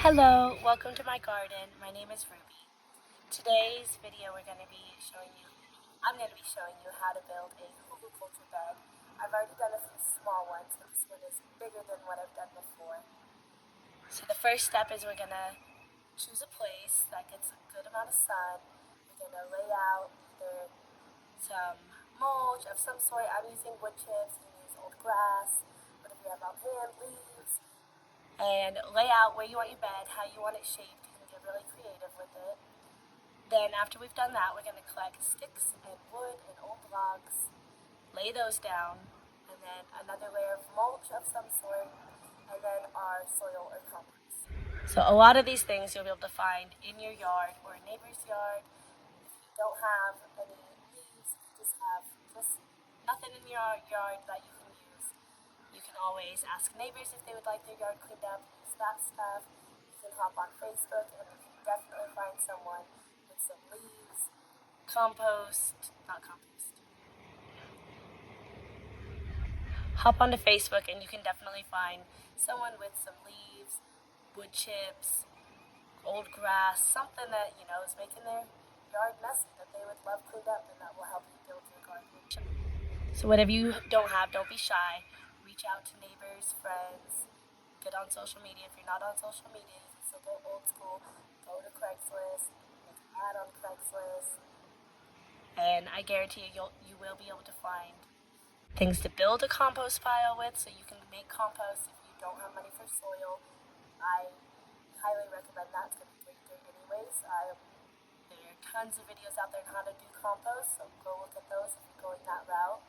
Hello, welcome to my garden. My name is Ruby. Today's video I'm going to be showing you how to build a Hügelkultur bed. I've already done a few small ones, but this one is bigger than what I've done before. So the first step is we're going to choose a place that gets a good amount of sun. We're going to lay out either some mulch of some sort. I'm using wood chips, you can use old grass, whatever you have on hand, leaves. And lay out where you want your bed, how you want it shaped. You can get really creative with it. Then after we've done that, we're going to collect sticks and wood and old logs, lay those down, and then another layer of mulch of some sort, and then our soil or compost. So a lot of these things you'll be able to find in your yard or a neighbor's yard. If you don't have any leaves, if you just have nothing in your yard that you can use, you can always ask neighbors if they would like their yard cleaned up, use that stuff. You can hop on Facebook and you can definitely find someone with some leaves, Hop onto Facebook and you can definitely find someone with some leaves, wood chips, old grass, something that, is making their yard messy that they would love cleaned up, and that will help you build your garden. So whatever you don't have, don't be shy. Reach out to neighbors, friends, get on social media. If you're not on social media, you can still go old school, go to Craigslist, make an ad on Craigslist, and I guarantee you will be able to find things to build a compost pile with, so you can make compost if you don't have money for soil. I highly recommend that. It's going to be great dirt anyways. There are tons of videos out there on how to do compost, so go look at those if you're going that route.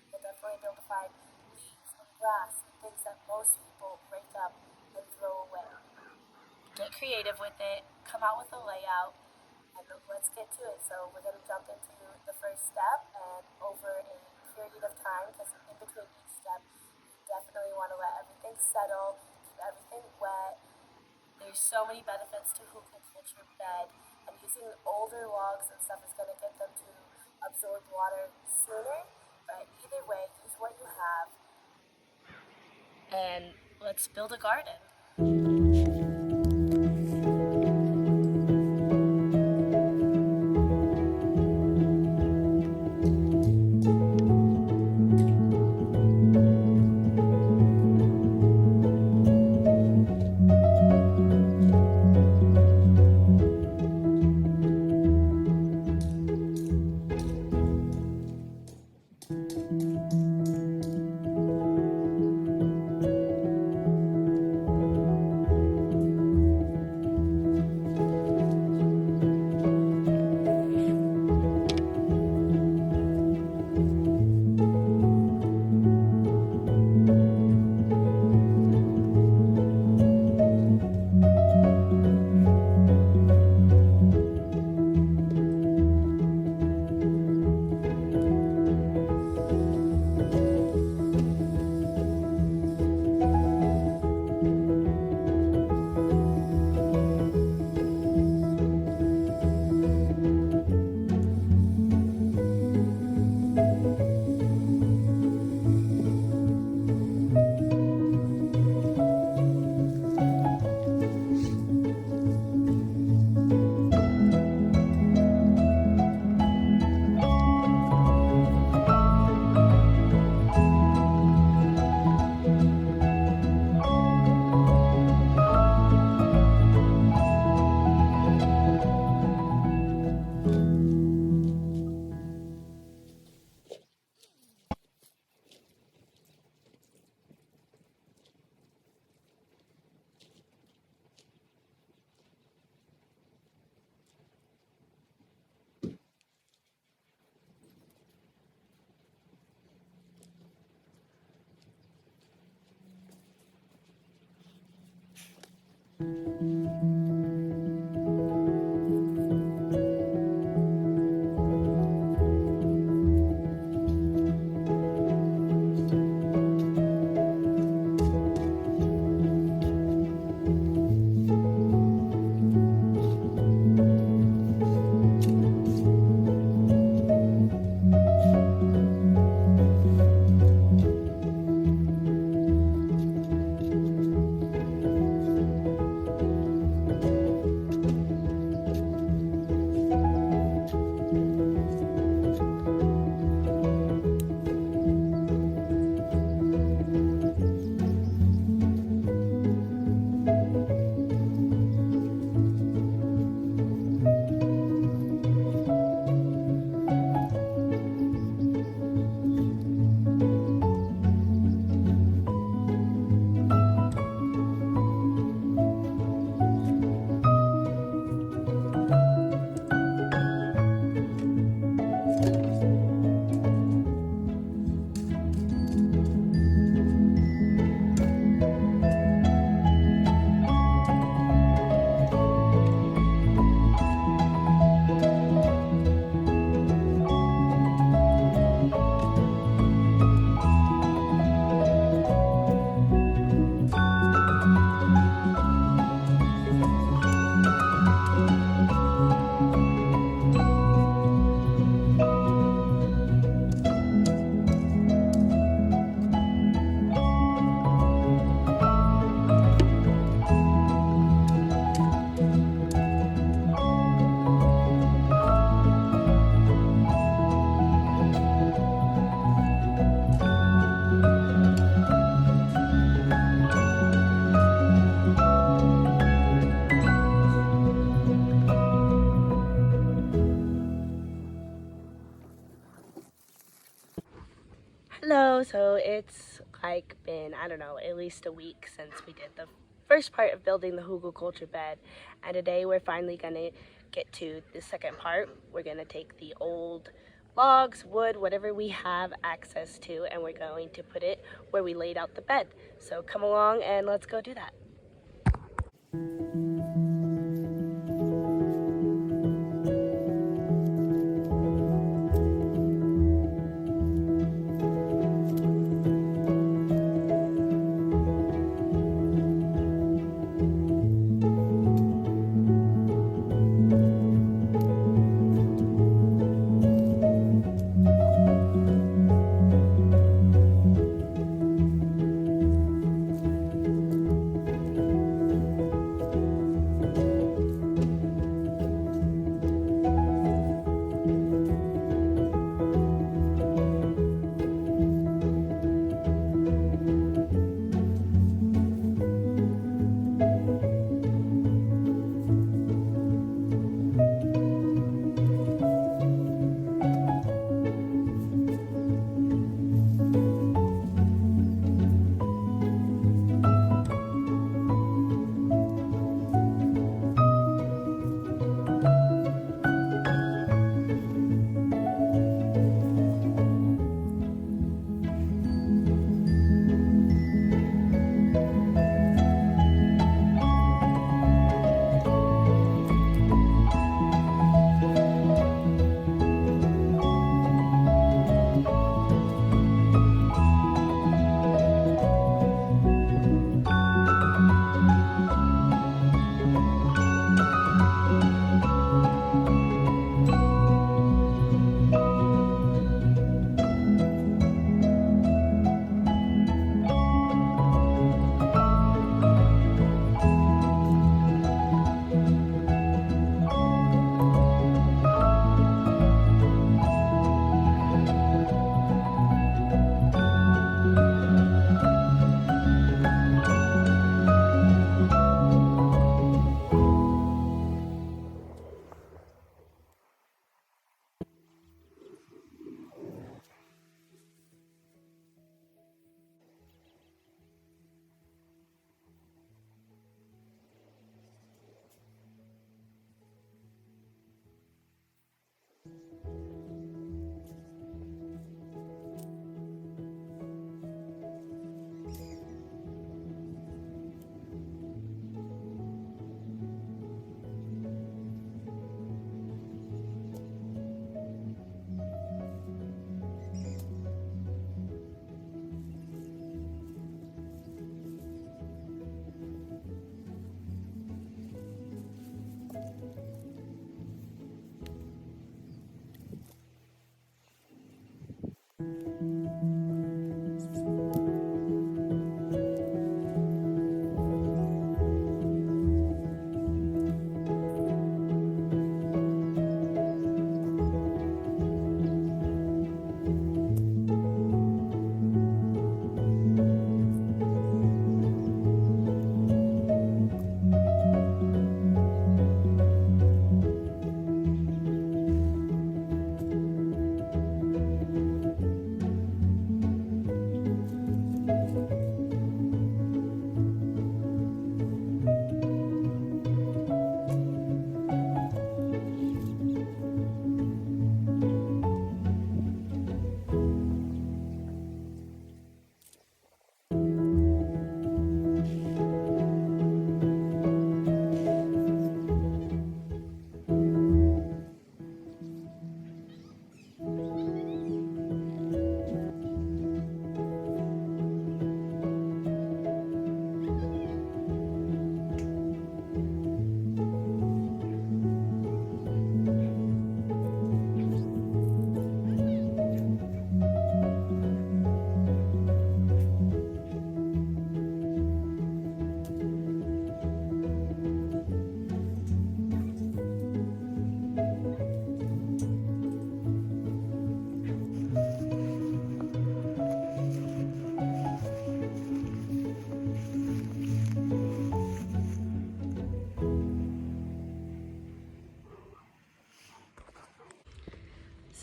You'll definitely be able to find leaves and grass and things that most people break up and throw away. Get creative with it, come out with a layout, and let's get to it. So we're going to jump into the first step, and over a period of time, because in between each step, you definitely want to let everything settle, keep everything wet. There's so many benefits to Hügelkultur bed, and using older logs and stuff is going to get them to absorb water sooner. But either way, use what you have, and let's build a garden. it's like been, I don't know, at least a week since we did the first part of building the Hügelkultur bed, and today we're finally gonna get to the second part. We're gonna take the old logs, wood, whatever we have access to, and we're going to put it where we laid out the bed. So come along and let's go do that.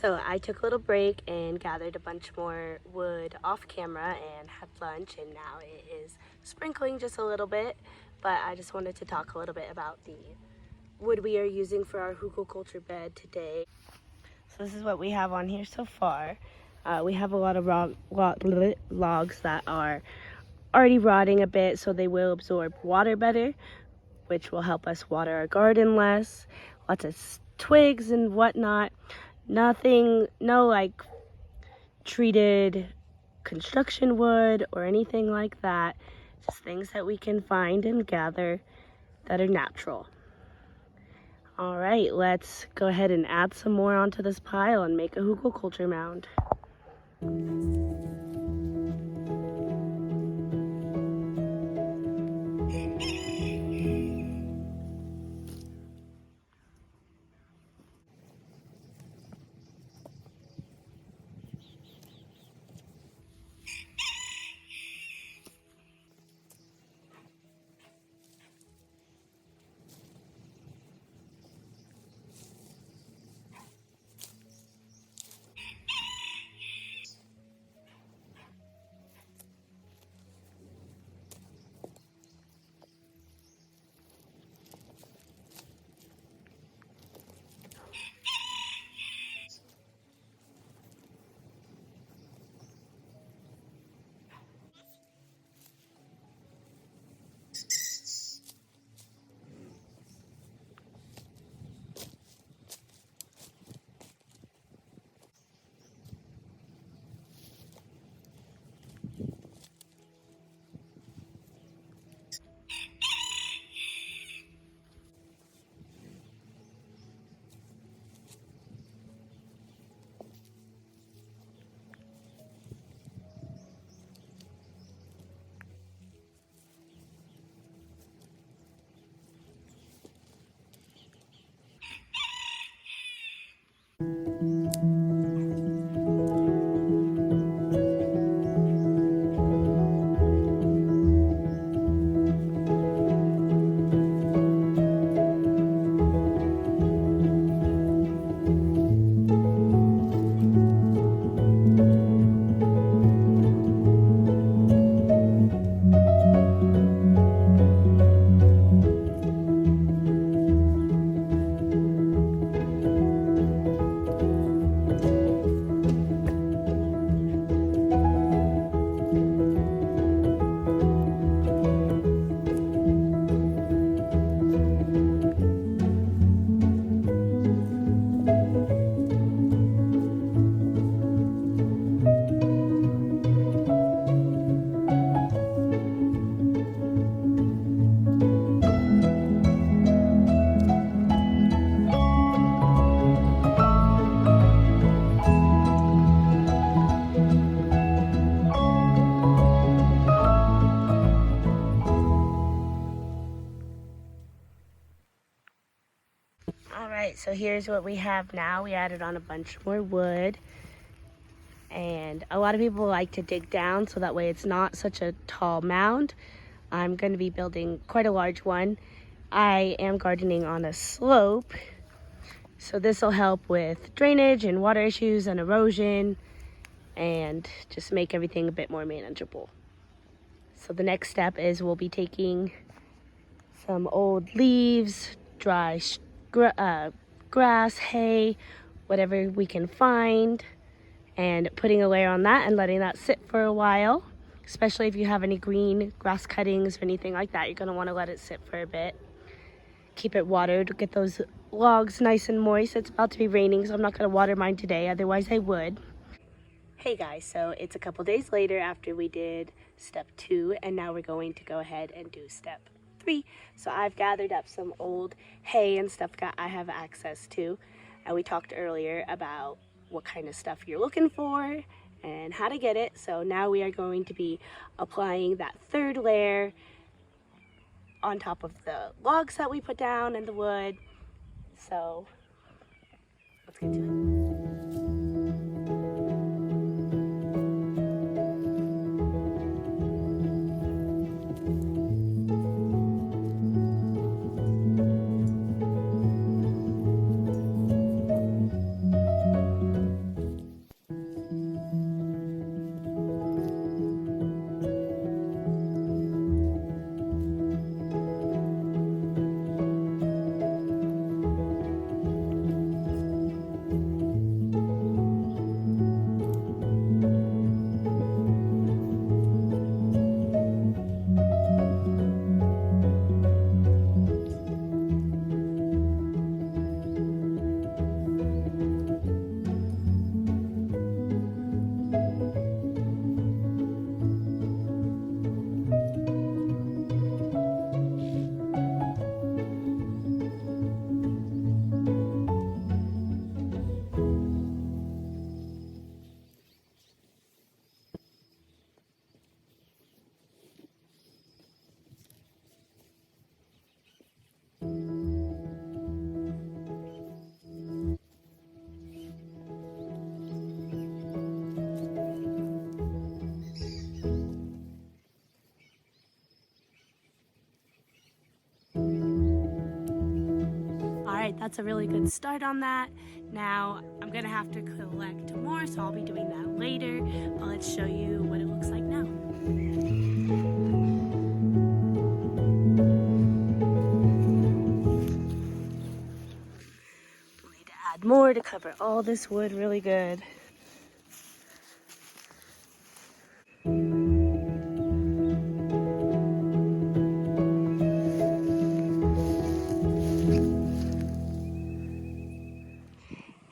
So I took a little break and gathered a bunch more wood off camera and had lunch, and now it is sprinkling just a little bit, but I just wanted to talk a little bit about the wood we are using for our Hügelkultur bed today. So this is what we have on here so far. We have a lot of logs that are already rotting a bit, so they will absorb water better, which will help us water our garden less. Lots of twigs and whatnot. Nothing, no like treated construction wood or anything like that. Just things that we can find and gather that are natural. All right, let's go ahead and add some more onto this pile and make a Hügelkultur mound. All right, so here's what we have now. We added on a bunch more wood, and a lot of people like to dig down so that way it's not such a tall mound. I'm going to be building quite a large one. I am gardening on a slope, so this will help with drainage and water issues and erosion and just make everything a bit more manageable. So the next step is we'll be taking some old leaves, dry grass, hay, whatever we can find, and putting a layer on that and letting that sit for a while. Especially if you have any green grass cuttings or anything like that, you're going to want to let it sit for a bit. Keep it watered, get those logs nice and moist. It's about to be raining, so I'm not going to water mine today, otherwise I would. Hey guys, so it's a couple days later after we did step 2, and now we're going to go ahead and do step 3. So I've gathered up some old hay and stuff that I have access to, and we talked earlier about what kind of stuff you're looking for and how to get it. So now we are going to be applying that third layer on top of the logs that we put down and the wood. So let's get to it. right, that's a really good start on that. Now I'm gonna have to collect more, so I'll be doing that later, but let's show you what it looks like now. We'll need to add more to cover all this wood really good.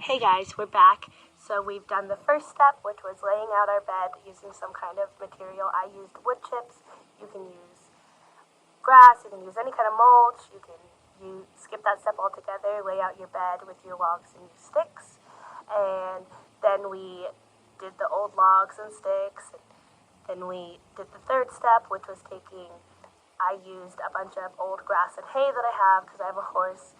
Hey guys, we're back. So we've done the first step, which was laying out our bed using some kind of material. I used wood chips. You can use grass, you can use any kind of mulch. You skip that step altogether, lay out your bed with your logs and your sticks. And then we did the old logs and sticks. Then we did the third step, which was I used a bunch of old grass and hay that I have because I have a horse.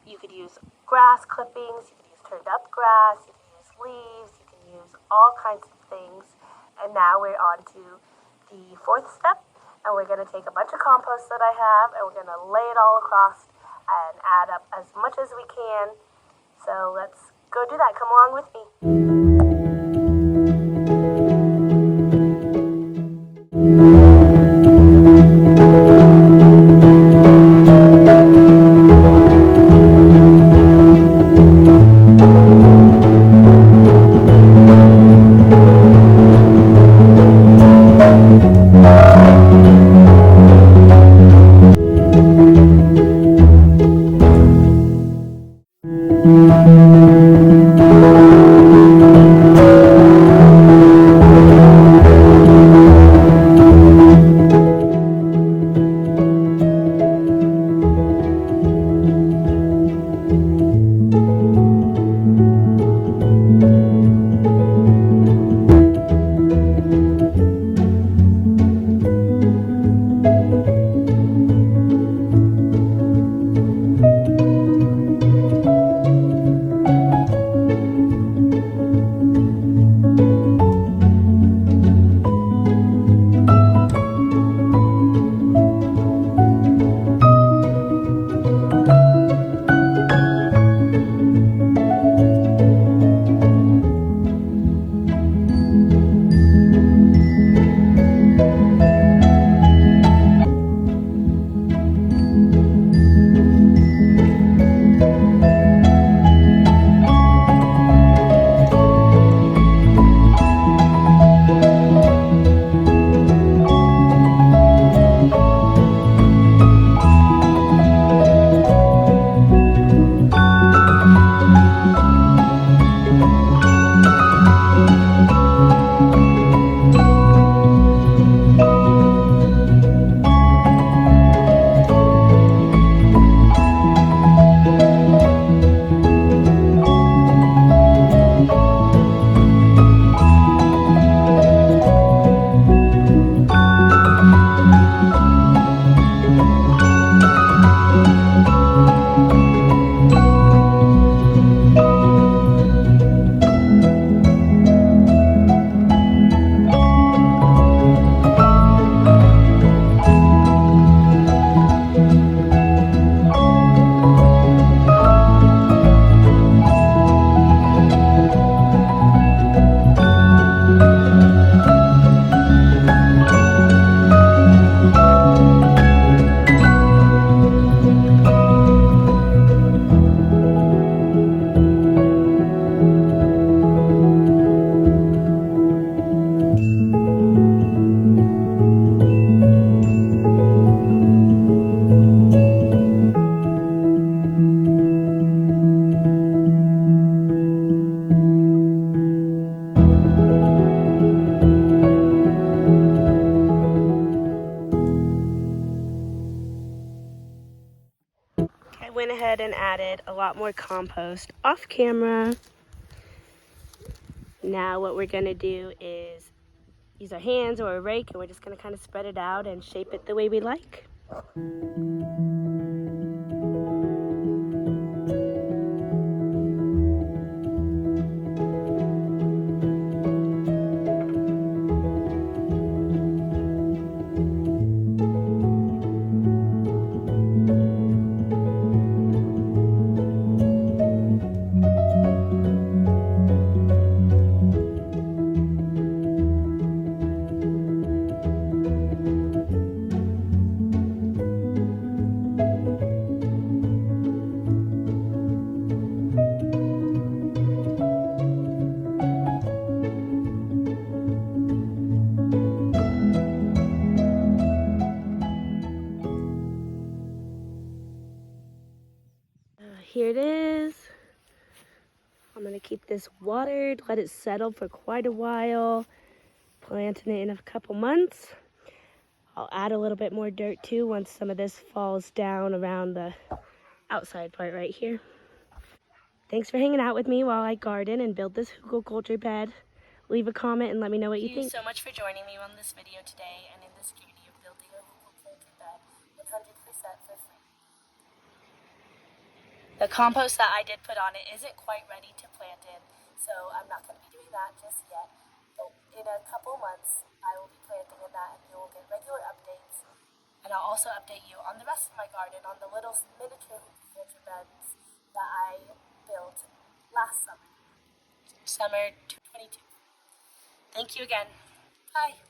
You could use grass clippings, you could use turned up grass, you can use leaves, you can use all kinds of things. And now we're on to the fourth step, and we're going to take a bunch of compost that I have, and we're going to lay it all across and add up as much as we can. So let's go do that. Come along with me. Went ahead and added a lot more compost off camera. Now what we're gonna do is use our hands or a rake, and we're just gonna kind of spread it out and shape it the way we like. here it is. I'm gonna keep this watered, let it settle for quite a while. Planting it in a couple months. I'll add a little bit more dirt too once some of this falls down around the outside part right here. Thanks for hanging out with me while I garden and build this Hügelkultur bed. Leave a comment and let me know what you think. Thank you so much for joining me on this video today and in this journey of building a Hügelkultur bed 100% for free. The compost that I did put on it isn't quite ready to plant in, so I'm not going to be doing that just yet. But in a couple months, I will be planting in that and you will get regular updates. And I'll also update you on the rest of my garden, on the little miniature Hügelkultur beds that I built last summer, summer 2022. Thank you again. Bye.